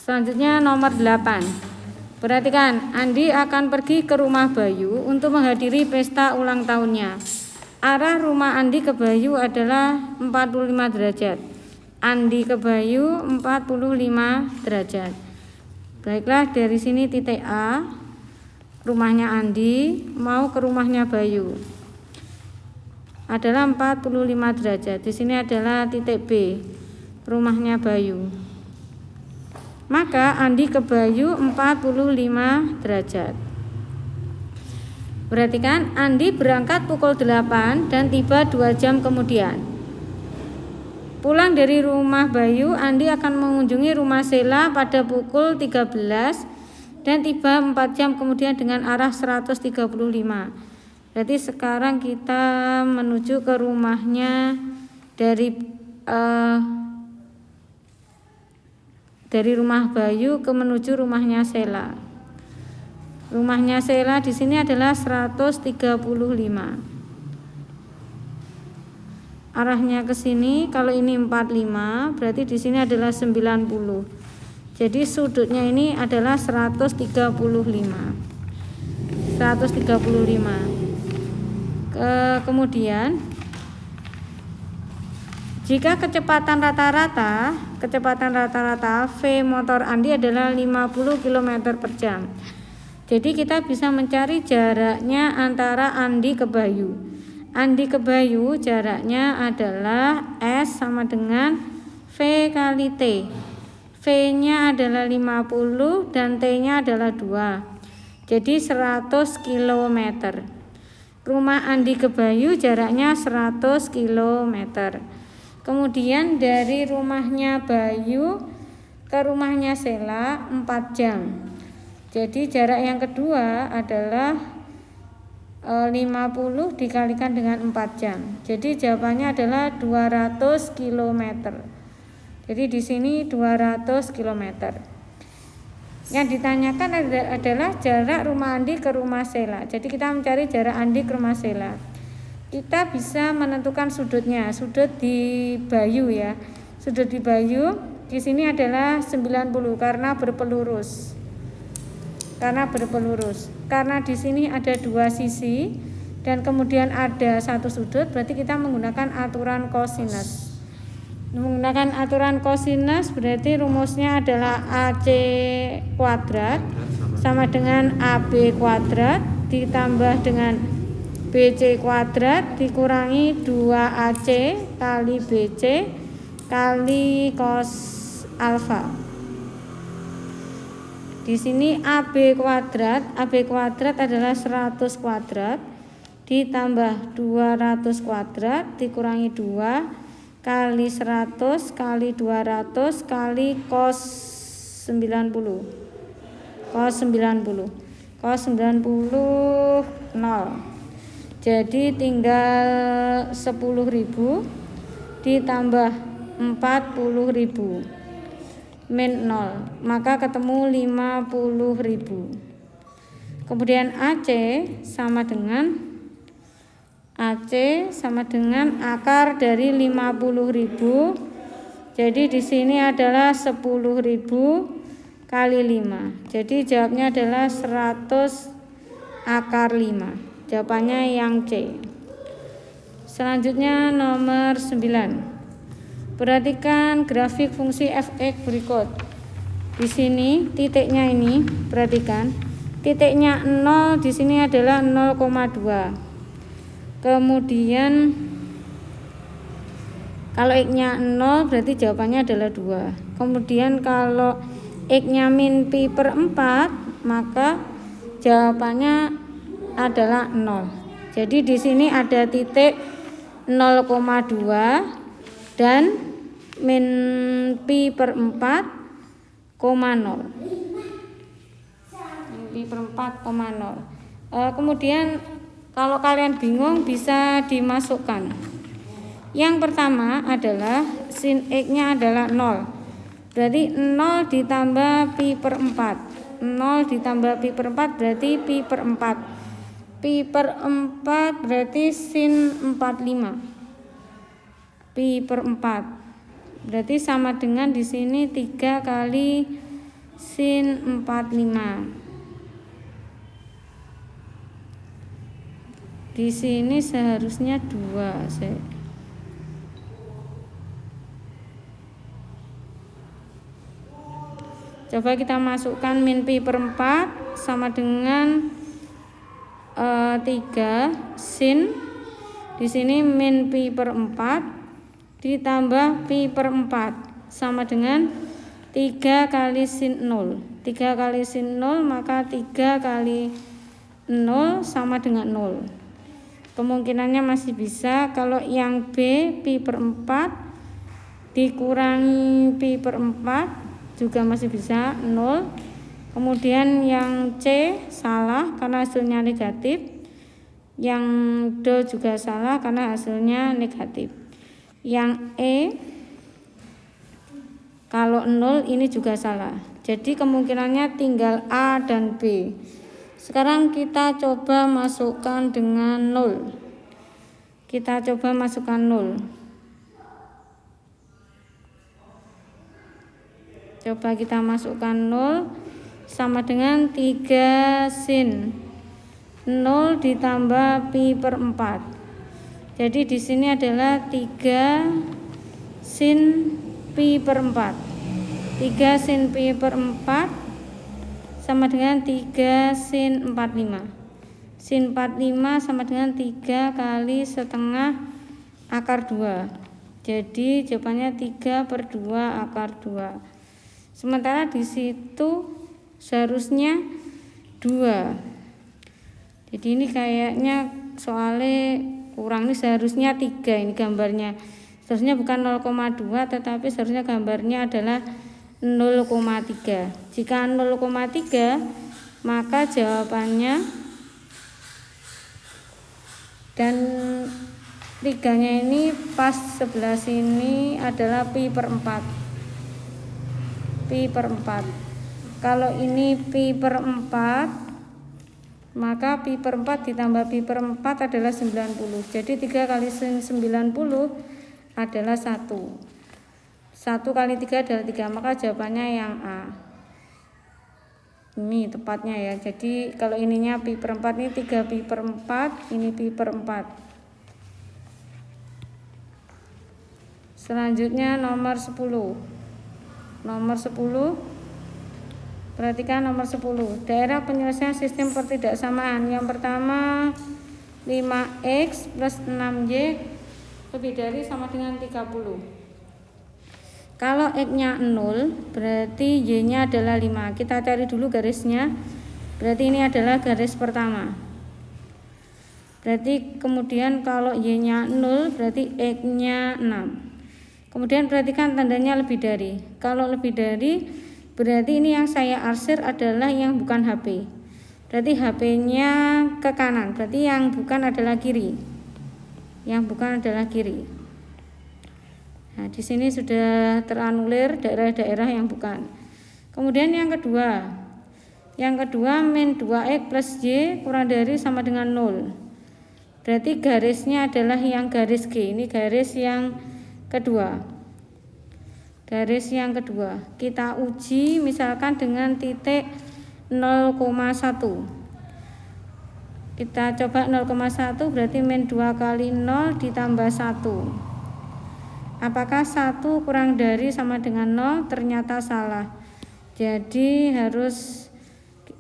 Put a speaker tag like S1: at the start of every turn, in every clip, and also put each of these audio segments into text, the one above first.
S1: Selanjutnya nomor 8. Perhatikan, Andi akan pergi ke rumah Bayu untuk menghadiri pesta ulang tahunnya. Arah rumah Andi ke Bayu adalah 45 derajat. Andi ke Bayu 45 derajat. Baiklah, dari sini titik A, rumahnya Andi, mau ke rumahnya Bayu adalah 45 derajat. Di sini adalah titik B, rumahnya Bayu. Maka Andi ke Bayu 45 derajat. Perhatikan, Andi berangkat pukul 8 dan tiba 2 jam kemudian. Pulang dari rumah Bayu, Andi akan mengunjungi rumah Sela pada pukul 13 dan tiba 4 jam kemudian dengan arah 135. Berarti sekarang kita menuju ke rumahnya dari rumah Bayu ke menuju rumahnya Sela. Rumahnya Sela di sini adalah 135. Arahnya ke sini, kalau ini 45, berarti di sini adalah 90. Jadi sudutnya ini adalah 135. Kemudian jika kecepatan rata-rata V motor Andi adalah 50 km per jam. Jadi kita bisa mencari jaraknya antara Andi ke Bayu. Andi ke Bayu jaraknya adalah S sama dengan V kali T. V-nya adalah 50 dan T-nya adalah 2. Jadi 100 km. Rumah Andi ke Bayu jaraknya 100 km. Kemudian dari rumahnya Bayu ke rumahnya Sela 4 jam. Jadi jarak yang kedua adalah 50 dikalikan dengan 4 jam. Jadi jawabannya adalah 200 km. Jadi di sini 200 km. Yang ditanyakan adalah jarak rumah Andi ke rumah Sela. Jadi kita mencari jarak Andi ke rumah Sela. Kita bisa menentukan sudutnya, sudut di Bayu ya. Sudut di Bayu di sini adalah 90 karena berpelurus. Karena di sini ada 2 sisi dan kemudian ada 1 sudut, berarti kita menggunakan aturan kosinus. Menggunakan aturan kosinus berarti rumusnya adalah AC kuadrat sama dengan AB kuadrat ditambah dengan BC kuadrat dikurangi 2AC kali BC kali cos alfa. Di sini AB kuadrat adalah 100 kuadrat ditambah 200 kuadrat dikurangi 2 kali 100 kali 200 kali cos 90. Cos 90 0. Jadi tinggal 10.000 ditambah 40.000 min 0, maka ketemu 50.000. Kemudian AC sama dengan akar dari 50.000. Jadi di sini adalah 10.000 kali 5. Jadi jawabnya adalah 100 akar 5. Jawabannya yang C. Selanjutnya nomor 9. Perhatikan grafik fungsi f(x) berikut. Di sini titiknya ini, perhatikan. Titiknya 0 di sini adalah 0,2. Kemudian kalau x-nya 0 berarti jawabannya adalah 2. Kemudian kalau x-nya min pi per 4, maka jawabannya adalah 0. Jadi di sini ada titik 0,2 dan min pi per 4, 0. Pi per 4,0. Kemudian kalau kalian bingung bisa dimasukkan. Yang pertama adalah sin x-nya adalah 0. Berarti 0 ditambah pi per 4. 0 ditambah pi per 4 berarti pi per 4. Pi per 4 berarti sin 45. Pi per 4 berarti sama dengan di sini 3 kali sin 45. Di sini seharusnya 2. Coba kita masukkan min pi per 4 sama dengan 3 sin. Di sini min pi per 4 ditambah pi per 4 sama dengan 3 kali sin 0. 3 kali sin 0 maka 3 kali 0 sama dengan 0. Kemungkinannya masih bisa. Kalau yang B pi per 4 dikurangi pi per 4 juga masih bisa 0. Kemudian yang C salah karena hasilnya negatif. Yang D juga salah karena hasilnya negatif. Yang E kalau 0 ini juga salah. Jadi kemungkinannya tinggal A dan B. Sekarang kita coba masukkan dengan 0. Kita coba masukkan 0. Coba kita masukkan 0 sama dengan 3 sin 0 ditambah pi per 4. Jadi di sini adalah 3 sin pi per 4. 3 sin pi per 4 sama dengan 3 sin 45. Sin 45 sama dengan 3 kali setengah akar 2. Jadi jawabannya 3 per 2 akar 2. Sementara di situ seharusnya 2. Jadi ini kayaknya soalnya kurang, ini seharusnya 3 ini gambarnya. Seharusnya bukan 0,2 tetapi seharusnya gambarnya adalah 0,3. Jika 0,3 maka jawabannya dan 3-nya ini pas sebelah sini adalah pi per 4. Pi per 4. Kalau ini pi per 4 maka pi per 4 ditambah pi per 4 adalah 90. Jadi 3 kali 90 adalah 1. 1 kali 3 adalah 3. Maka jawabannya yang A. Ini tepatnya ya. Jadi kalau ininya pi per 4 ini 3 pi per 4, ini pi per 4. Selanjutnya nomor 10. Nomor 10, perhatikan nomor 10. Daerah penyelesaian sistem pertidaksamaan. Yang pertama 5x plus 6y lebih dari sama dengan 30. Kalau x-nya 0 berarti y-nya adalah 5. Kita cari dulu garisnya. Berarti ini adalah garis pertama. Berarti kemudian kalau y-nya 0 berarti x-nya 6. Kemudian perhatikan tandanya lebih dari. Kalau lebih dari berarti ini yang saya arsir adalah yang bukan HP. Berarti HP-nya ke kanan. Berarti yang bukan adalah kiri. Yang bukan adalah kiri. Nah, di sini sudah teranulir daerah-daerah yang bukan. Kemudian yang kedua. Yang kedua min 2x plus y kurang dari sama dengan 0. Berarti garisnya adalah yang garis G. Ini garis yang kedua. Garis yang kedua kita uji misalkan dengan titik 0,1. Kita coba 0,1 berarti min 2 kali 0 ditambah 1. Apakah 1 kurang dari sama dengan 0? Ternyata salah. Jadi harus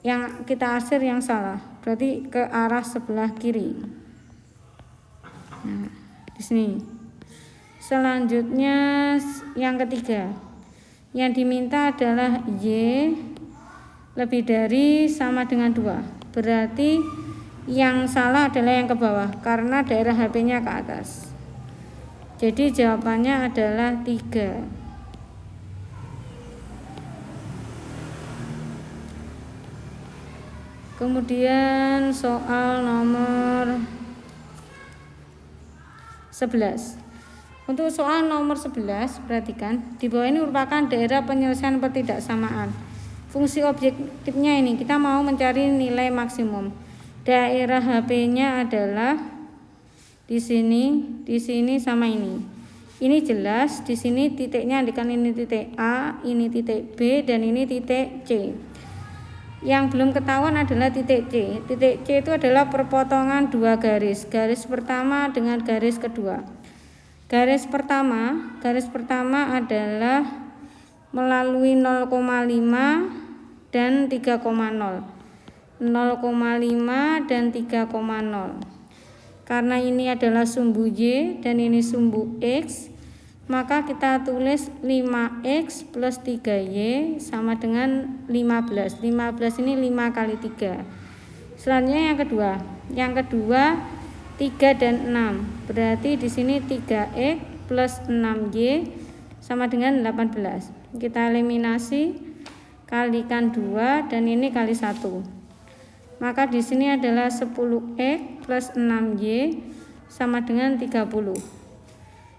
S1: yang kita arsir yang salah. Berarti ke arah sebelah kiri. Nah, di sini. Selanjutnya yang ketiga. Yang diminta adalah y lebih dari sama dengan 2. Berarti yang salah adalah yang ke bawah karena daerah HP-nya ke atas. Jadi jawabannya adalah 3. Kemudian soal nomor 11. Untuk soal nomor 11, perhatikan, di bawah ini merupakan daerah penyelesaian pertidaksamaan. Fungsi objektifnya ini, kita mau mencari nilai maksimum. Daerah HP-nya adalah di sini sama ini. Ini jelas, di sini titiknya andikan ini titik A, ini titik B, dan ini titik C. Yang belum ketahuan adalah titik C. Titik C itu adalah perpotongan dua garis. Garis pertama dengan garis kedua. Garis pertama adalah melalui 0,5 dan 3,0. 0,5 dan 3,0. Karena ini adalah sumbu Y dan ini sumbu X, maka kita tulis 5X plus 3Y sama dengan 15. 15 ini 5 kali 3. Selanjutnya yang kedua 3 dan 6. Berarti di sini 3X plus 6Y sama dengan 18. Kita eliminasi, kalikan 2 dan ini kali 1. Maka di sini adalah 10X plus 6Y sama dengan 30.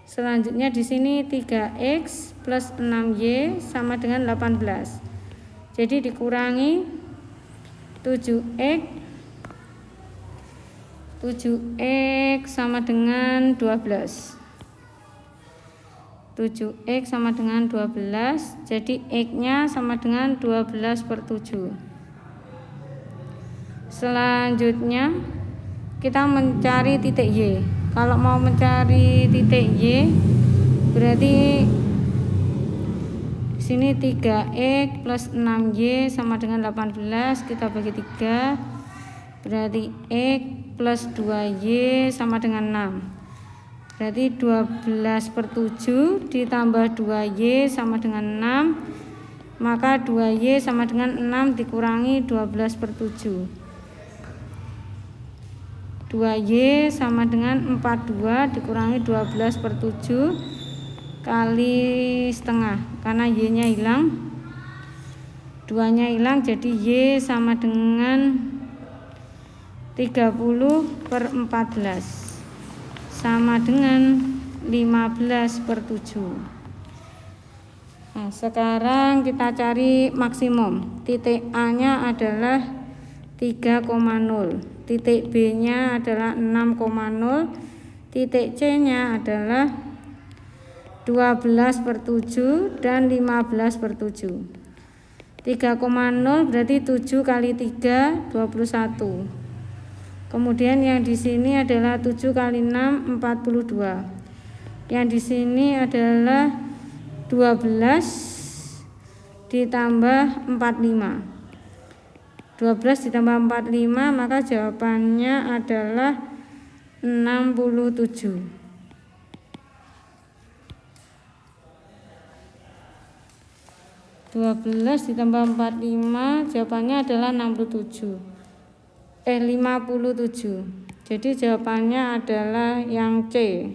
S1: Selanjutnya di sini 3X plus 6Y sama dengan 18. Jadi dikurangi 7X sama dengan 12. 7X sama dengan 12. Jadi X-nya sama dengan 12/7. Selanjutnya kita mencari titik Y. Kalau mau mencari titik Y, berarti di sini 3X plus 6Y sama dengan 18, kita bagi 3. Berarti X plus 2Y sama dengan 6. Berarti 12/7 ditambah 2Y sama dengan 6. Maka 2Y sama dengan 6 dikurangi 12/7. 2Y sama dengan 42 dikurangi 12/7 kali setengah, karena Y-nya hilang, 2-nya hilang, jadi Y sama dengan 30/14 sama dengan 15/7. Nah, sekarang kita cari maksimum. Titik A-nya adalah 3,0, titik B-nya adalah 6,0, titik C-nya adalah 12/7 dan 15/7. 3,0 berarti 7 kali 3 21. Kemudian yang di sini adalah 7 kali 6 42. Yang di sini adalah 12 ditambah 45. 12 ditambah 45, maka jawabannya adalah 67. 12 ditambah 45, jawabannya adalah 57. 57. Jadi jawabannya adalah yang C.